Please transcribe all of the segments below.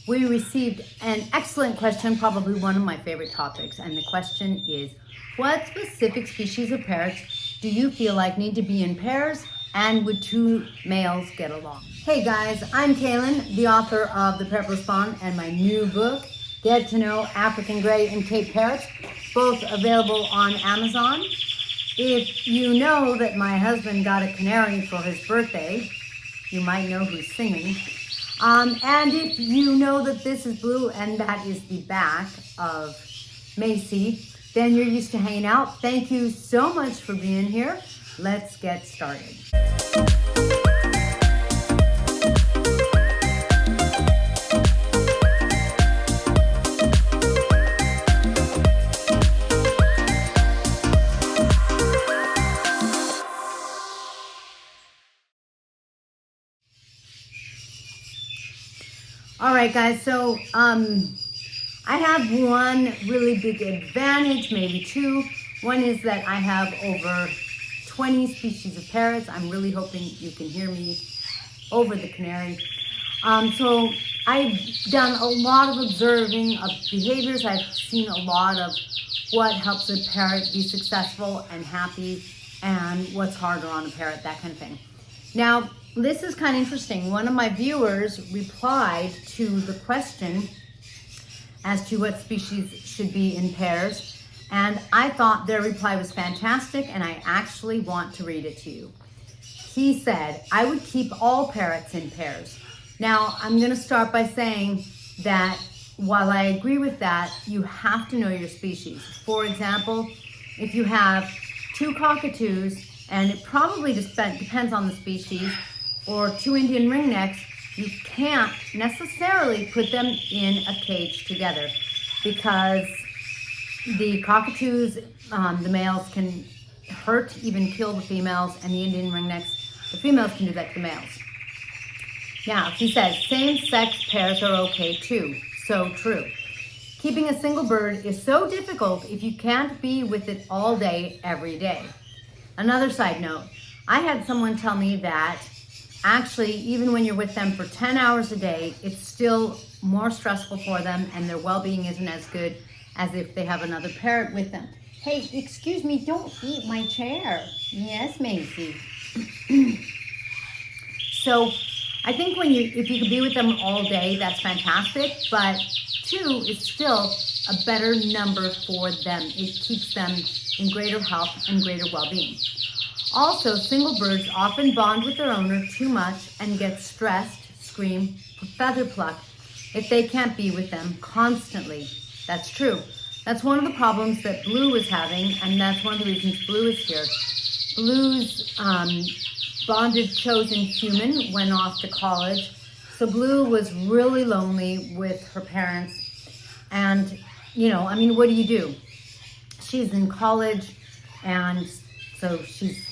we received an excellent question, probably one of my favorite topics. And the question is, what specific species of parrots do you feel like need to be in pairs, and would two males get along? Hey guys, I'm Kaylin, the author of The Parrot Bliss Mission and my new book, Get to Know African Grey and Cape Parrots, both available on Amazon. If you know that my husband got a canary for his birthday, you might know who's singing. And if you know that this is Blue and that is the back of Macy, then you're used to hanging out. Thank you so much for being here. Let's get started. All right, guys, so I have one really big advantage, maybe two. One is that I have over 20 species of parrots. I'm really hoping you can hear me over the canary. So I've done a lot of observing of behaviors. I've seen a lot of what helps a parrot be successful and happy and what's harder on a parrot, that kind of thing. Now, this is kind of interesting. One of my viewers replied to the question as to what species should be in pairs, and I thought their reply was fantastic, and I actually want to read it to you. He said, I would keep all parrots in pairs. Now, I'm going to start by saying that while I agree with that, you have to know your species. For example, if you have two cockatoos, and it probably just depends on the species, or two Indian ringnecks, you can't necessarily put them in a cage together because the cockatoos, the males can hurt, even kill the females, and the Indian ringnecks, the females can do that to the males. Now, he says, same-sex pairs are okay too. So true. Keeping a single bird is so difficult if you can't be with it all day, every day. Another side note, I had someone tell me that actually, even when you're with them for 10 hours a day, it's still more stressful for them and their well-being isn't as good as if they have another parrot with them. Hey, excuse me, don't eat my chair. Yes, Macy. So I think if you can be with them all day, that's fantastic, but two is still a better number for them. It keeps them in greater health and greater well-being. Also, single birds often bond with their owner too much and get stressed, scream, feather pluck if they can't be with them constantly. That's true. That's one of the problems that Blue is having, and that's one of the reasons Blue is here. Blue's bonded chosen human went off to college, so Blue was really lonely with her parents. And, I mean, what do? She's in college, and so she's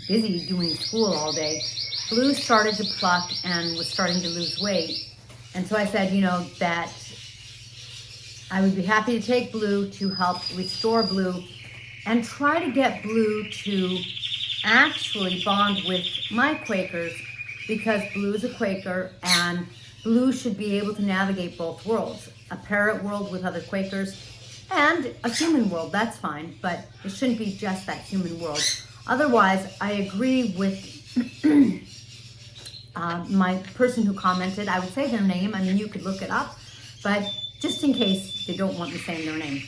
busy doing school all day. Blue started to pluck and was starting to lose weight. And so I said, that I would be happy to take Blue to help restore Blue and try to get Blue to actually bond with my Quakers, because Blue is a Quaker and Blue should be able to navigate both worlds, a parrot world with other Quakers and a human world. That's fine, but it shouldn't be just that human world. Otherwise, I agree with my person who commented. I would say their name. I mean, you could look it up, but just in case they don't want me saying their name.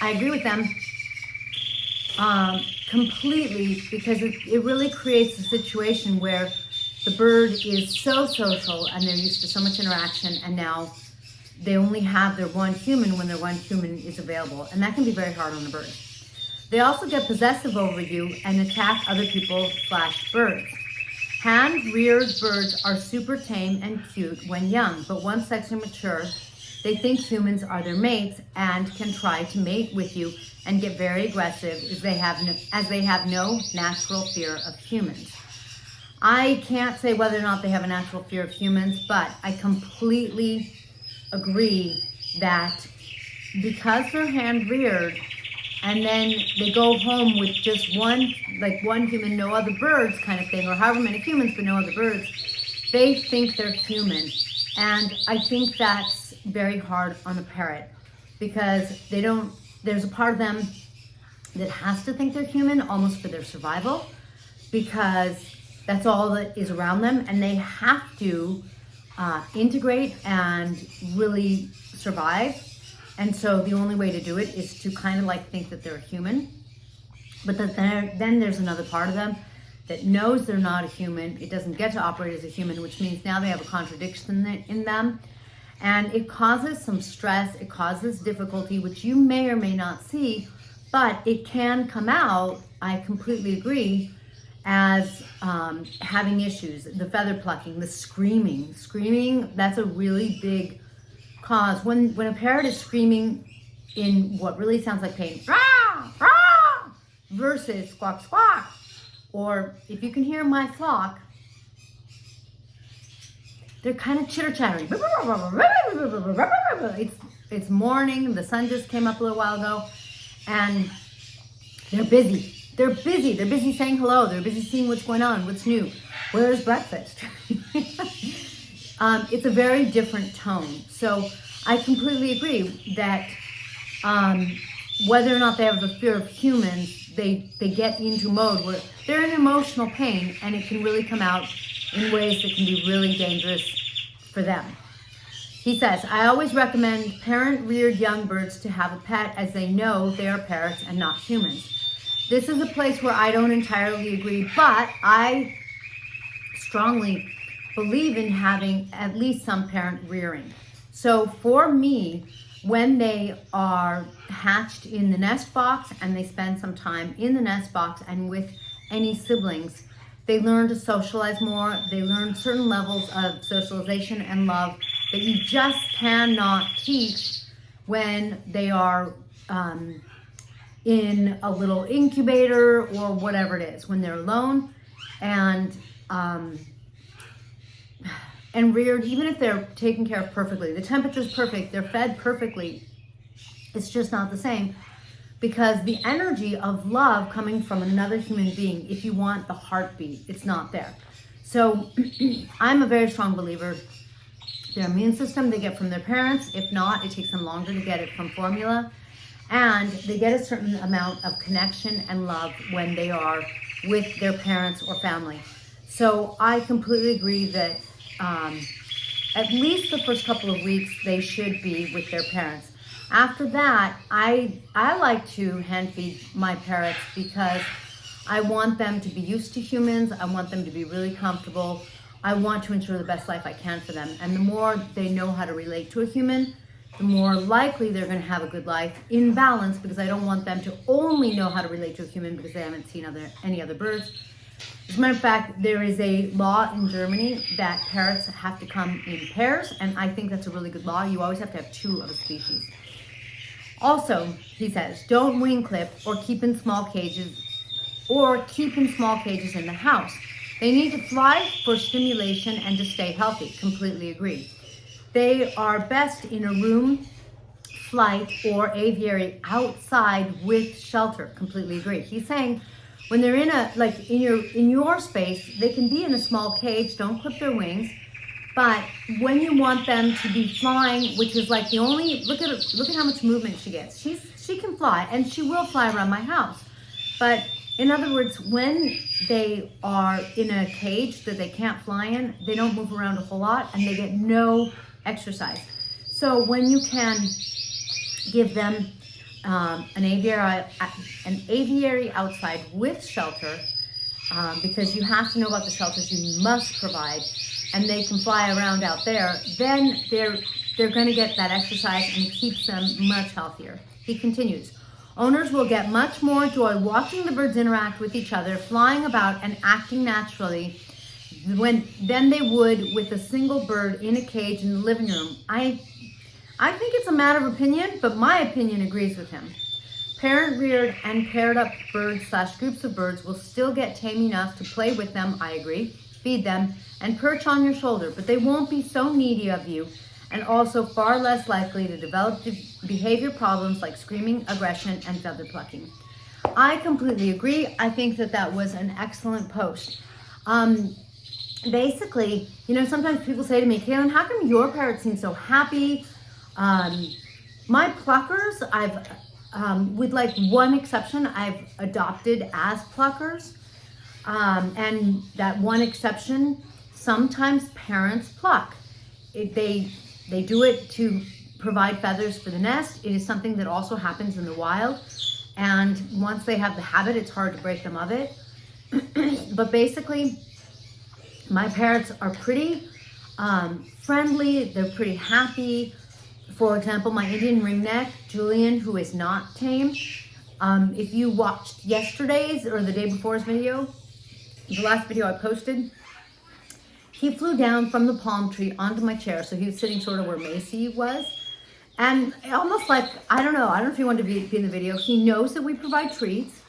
I agree with them completely, because it really creates a situation where the bird is so social and they're used to so much interaction, and now they only have their one human when their one human is available, and that can be very hard on a bird. They also get possessive over you and attack other people/birds. Hand-reared birds are super tame and cute when young, but once sexually mature, they think humans are their mates and can try to mate with you and get very aggressive as they have no natural fear of humans. I can't say whether or not they have a natural fear of humans, but I completely agree that because they're hand-reared, and then they go home with just one human, no other birds kind of thing, or however many humans but no other birds, they think they're human. And I think that's very hard on a parrot because there's a part of them that has to think they're human almost for their survival, because that's all that is around them, and they have to integrate and really survive. And so the only way to do it is to kind of like think that they're a human. But then there's another part of them that knows they're not a human. It doesn't get to operate as a human, which means now they have a contradiction in them. And it causes some stress, it causes difficulty, which you may or may not see, but it can come out, I completely agree, as having issues. The feather plucking, the screaming. Screaming, that's a really big cause. When a parrot is screaming in what really sounds like pain, rah, rah, versus squawk, squawk, or if you can hear my flock, they're kind of chitter-chattering. It's morning, the sun just came up a little while ago, and they're busy. They're busy saying hello. They're busy seeing what's going on, what's new. Where's breakfast? It's a very different tone. So I completely agree that whether or not they have the fear of humans, they get into mode where they're in emotional pain, and it can really come out in ways that can be really dangerous for them. He says, I always recommend parent-reared young birds to have a pet, as they know they are parrots and not humans. This is a place where I don't entirely agree, but I strongly believe in having at least some parent rearing. So for me, when they are hatched in the nest box and they spend some time in the nest box and with any siblings, they learn to socialize more. They learn certain levels of socialization and love that you just cannot teach when they are in a little incubator or whatever it is, when they're alone and reared, even if they're taken care of perfectly, the temperature's perfect, they're fed perfectly, it's just not the same, because the energy of love coming from another human being, if you want the heartbeat, it's not there. So I'm a very strong believer. Their immune system they get from their parents. If not, it takes them longer to get it from formula. And they get a certain amount of connection and love when they are with their parents or family. So I completely agree that at least the first couple of weeks they should be with their parents. After that, I like to hand feed my parrots because I want them to be used to humans. I want them to be really comfortable. I want to ensure the best life I can for them. And the more they know how to relate to a human, the more likely they're going to have a good life in balance, because I don't want them to only know how to relate to a human because they haven't seen any other birds. As a matter of fact, there is a law in Germany that parrots have to come in pairs, and I think that's a really good law. You always have to have two of a species. Also, he says, don't wing clip or keep in small cages in the house. They need to fly for stimulation and to stay healthy. Completely agree. They are best in a room, flight, or aviary outside with shelter. Completely agree. He's saying when they're in your space, they can be in a small cage. Don't clip their wings. But when you want them to be flying, which is like the only, look at how much movement she gets. She can fly, and she will fly around my house. But in other words, when they are in a cage that they can't fly in, they don't move around a whole lot, and they get no exercise. So when you can give them an aviary outside with shelter, because you have to know about the shelters you must provide, and they can fly around out there, then they're going to get that exercise, and it keeps them much healthier. He continues, owners will get much more joy watching the birds interact with each other, flying about and acting naturally than they would with a single bird in a cage in the living room. I think it's a matter of opinion, but my opinion agrees with him. Parent-reared and paired-up birds / groups of birds will still get tame enough to play with them, I agree, feed them, and perch on your shoulder, but they won't be so needy of you, and also far less likely to develop behavior problems like screaming, aggression, and feather plucking. I completely agree. I think that was an excellent post. Basically, sometimes people say to me, Kaylin, how come your parrots seem so happy? My pluckers, with like one exception, I've adopted as pluckers. And that one exception, sometimes parents pluck. They do it to provide feathers for the nest. It is something that also happens in the wild. And once they have the habit, it's hard to break them of it. But basically, my parrots are pretty friendly. They're pretty happy. For example, my Indian ringneck, Julian, who is not tame, if you watched yesterday's or the day before's video, the last video I posted, he flew down from the palm tree onto my chair. So he was sitting sort of where Macy was. And almost like, I don't know if you want to be in the video, he knows that we provide treats,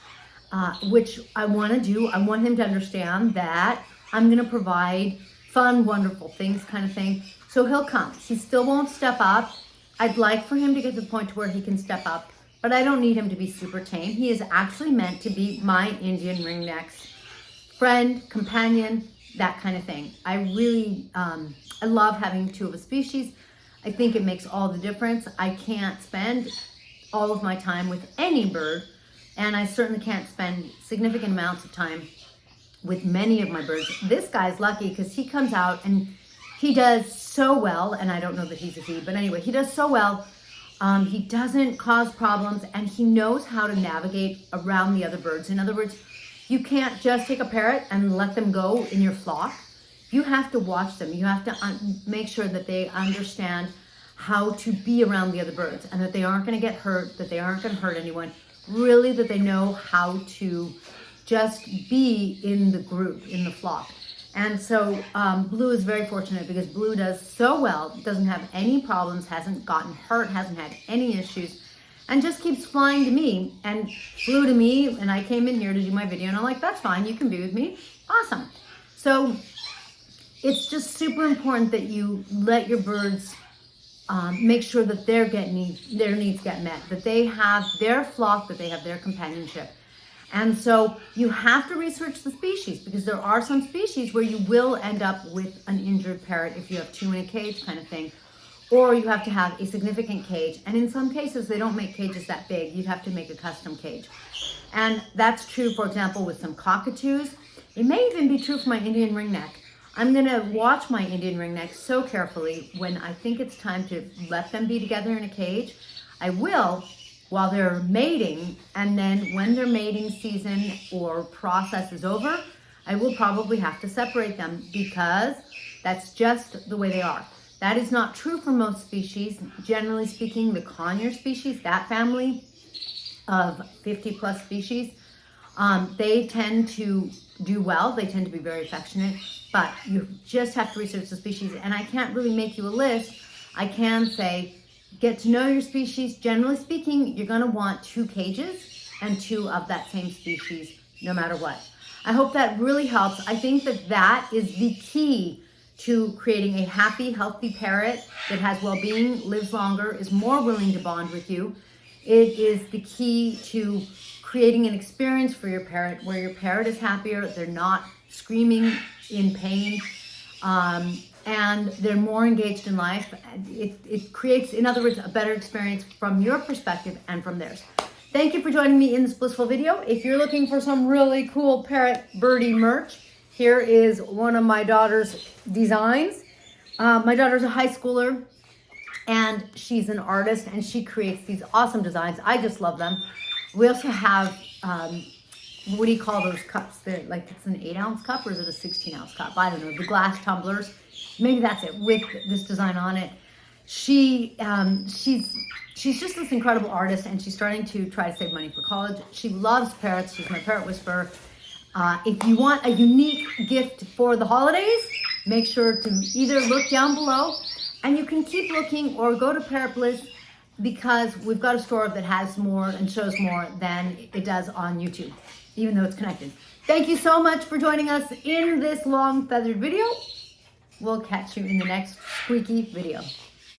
which I want to do. I want him to understand that I'm going to provide fun, wonderful things kind of thing. So he'll come. He still won't step up. I'd like for him to get to the point where he can step up, but I don't need him to be super tame. He is actually meant to be my Indian ringneck's friend, companion, that kind of thing. I really, I love having two of a species. I think it makes all the difference. I can't spend all of my time with any bird, and I certainly can't spend significant amounts of time with many of my birds. This guy's lucky because he comes out and he does so well, and I don't know that he's a he, but anyway, he does so well. He doesn't cause problems, and he knows how to navigate around the other birds. In other words, you can't just take a parrot and let them go in your flock. You have to watch them. You have to make sure that they understand how to be around the other birds and that they aren't going to get hurt, that they aren't going to hurt anyone. Really, that they know how to just be in the group, in the flock. And so Blue is very fortunate because Blue does so well, doesn't have any problems, hasn't gotten hurt, hasn't had any issues, and just keeps flying to me and flew to me. And I came in here to do my video and I'm like, that's fine, you can be with me. Awesome. So it's just super important that you let your birds make sure that their needs get met, that they have their flock, that they have their companionship. And so you have to research the species because there are some species where you will end up with an injured parrot if you have two in a cage kind of thing, or you have to have a significant cage. And in some cases, they don't make cages that big. You'd have to make a custom cage. And that's true, for example, with some cockatoos. It may even be true for my Indian ringneck. I'm gonna watch my Indian ringneck so carefully when I think it's time to let them be together in a cage. I will while they're mating, and then when their mating season or process is over, I will probably have to separate them because that's just the way they are. That is not true for most species. Generally speaking, the Conure species, that family of 50 plus species, they tend to do well. They tend to be very affectionate, but you just have to research the species. And I can't really make you a list. I can say, get to know your species. Generally speaking, you're going to want 2 cages and 2 of that same species, no matter what. I hope that really helps. I think that that is the key to creating a happy, healthy parrot that has well-being, lives longer, is more willing to bond with you. It is the key to creating an experience for your parrot where your parrot is happier, they're not screaming in pain, and they're more engaged in life. It creates, in other words, a better experience from your perspective and from theirs. Thank you for joining me in this blissful video. If you're looking for some really cool parrot birdie merch, here is one of my daughter's designs. My daughter's a high schooler and she's an artist and she creates these awesome designs. I just love them. We also have, what do you call those cups? They're like, it's an 8-ounce cup or is it a 16-ounce cup? I don't know, the glass tumblers. Maybe that's it, with this design on it. She's just this incredible artist and she's starting to try to save money for college. She loves parrots. She's my parrot whisperer. If you want a unique gift for the holidays, make sure to either look down below and you can keep looking or go to Parrot Bliss because we've got a store that has more and shows more than it does on YouTube, even though it's connected. Thank you so much for joining us in this long feathered video. We'll catch you in the next squeaky video.